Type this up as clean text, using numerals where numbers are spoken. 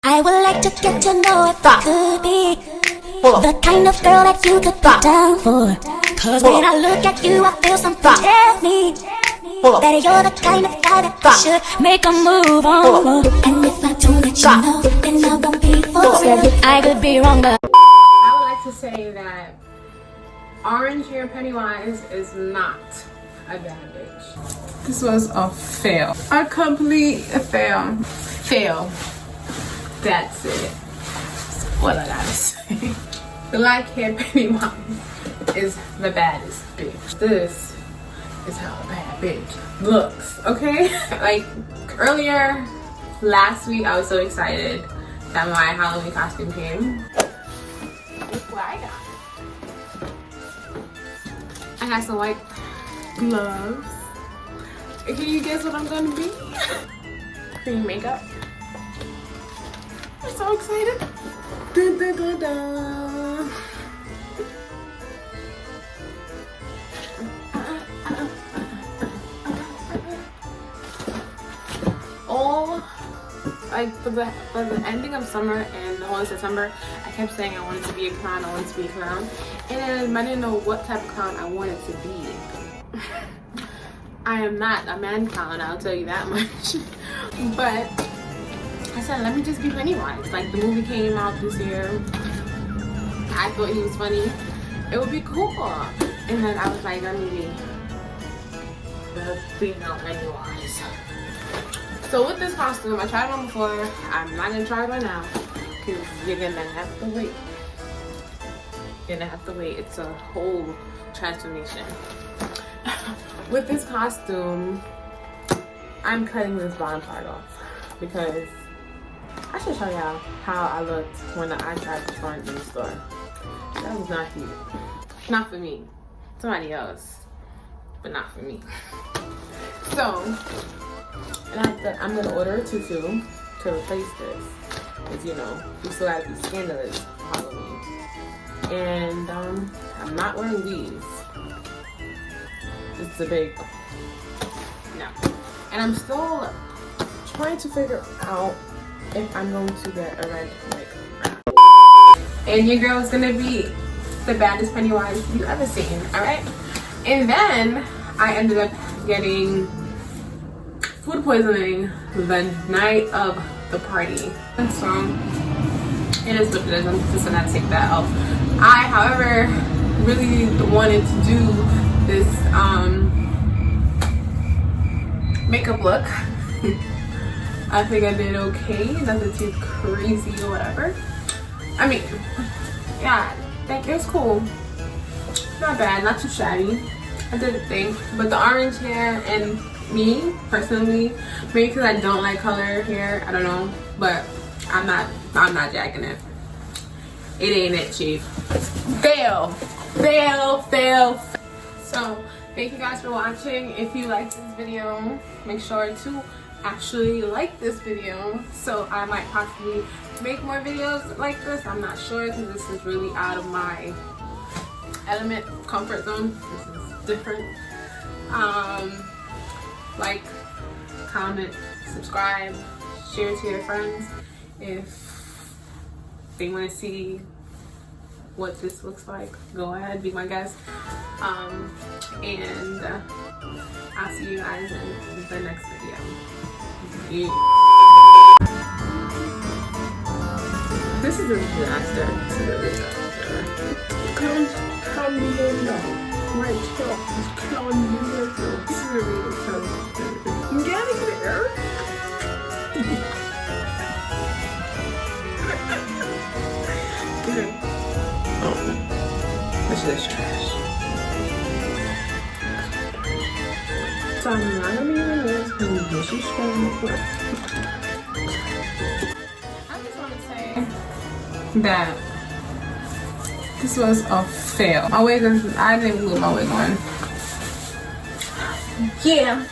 I would like to get to know if I could be the kind of girl that you could get down for. Cause when I look at you, I feel something tell me that you're the kind of guy that I should make a move on. And if I don't let you know, then I won't be fooled. I could be wrong, but I would like to say that orange hair Pennywise is not a bad bitch. This was a fail. A complete fail. Fail. That's it. That's what I gotta say. Black hair Pennywise is the baddest bitch. This is how a bad bitch looks, okay? Like earlier last week, I was so excited that my Halloween costume came. Look what I got. I got some white gloves. Can you guess what I'm gonna be? Cream makeup. I'm so excited. Dun, dun, dun, dun. All like for the ending of summer and the whole of September, I kept saying I wanted to be a clown, I wanted to be a clown, and I didn't know what type of clown I wanted to be. I am not a man clown, I'll tell you that much. But I said, let me just be Pennywise. Like, the movie came out this year. I thought he was funny. It would be cool. And then I was like, let me be the female Pennywise. So with this costume, I tried it on before. I'm not gonna try it right now because you're gonna have to wait. You're gonna have to wait. It's a whole transformation. With this costume, I'm cutting this bottom part off because I should show y'all how I looked when I tried to front in the store. That was not cute. Not for me. Somebody else. But not for me. So, and I'm gonna order a tutu to replace this. Because, you know, we still gotta be scandalous for Halloween. And I'm not wearing these. It's a big no. And I'm still trying to figure out if I'm going to get a red wig. And your girl is gonna be the baddest Pennywise you've ever seen, alright? And then I ended up getting food poisoning the night of the party. And so it is what it is. I'm just gonna take that out. I, however, really wanted to do this makeup look. I think I did okay, nothing too crazy or whatever. I mean, yeah, it was cool. Not bad, not too shabby. I did a thing. But the orange hair and me, personally, maybe because I don't like color hair, I don't know. But I'm not jacking it. It ain't it, chief. Fail. Fail, fail. So, thank you guys for watching. If you liked this video, make sure to actually like this video so I might possibly make more videos like this. I'm not sure because this is really out of my element, comfort zone. This is different. Like, comment, subscribe, share it to your friends if they want to see what this looks like. Go ahead, be my guest. And I'll see you guys in the next video. Yeah. This is a disaster. This is a disaster. Come right here. This is a real disaster. You gotta get it, Eric. Okay. Oh. This is trash. So I'm not gonna be doing this because this is strong. I just want to say that this was a fail. My wig is, I didn't glue my wig on. Yeah.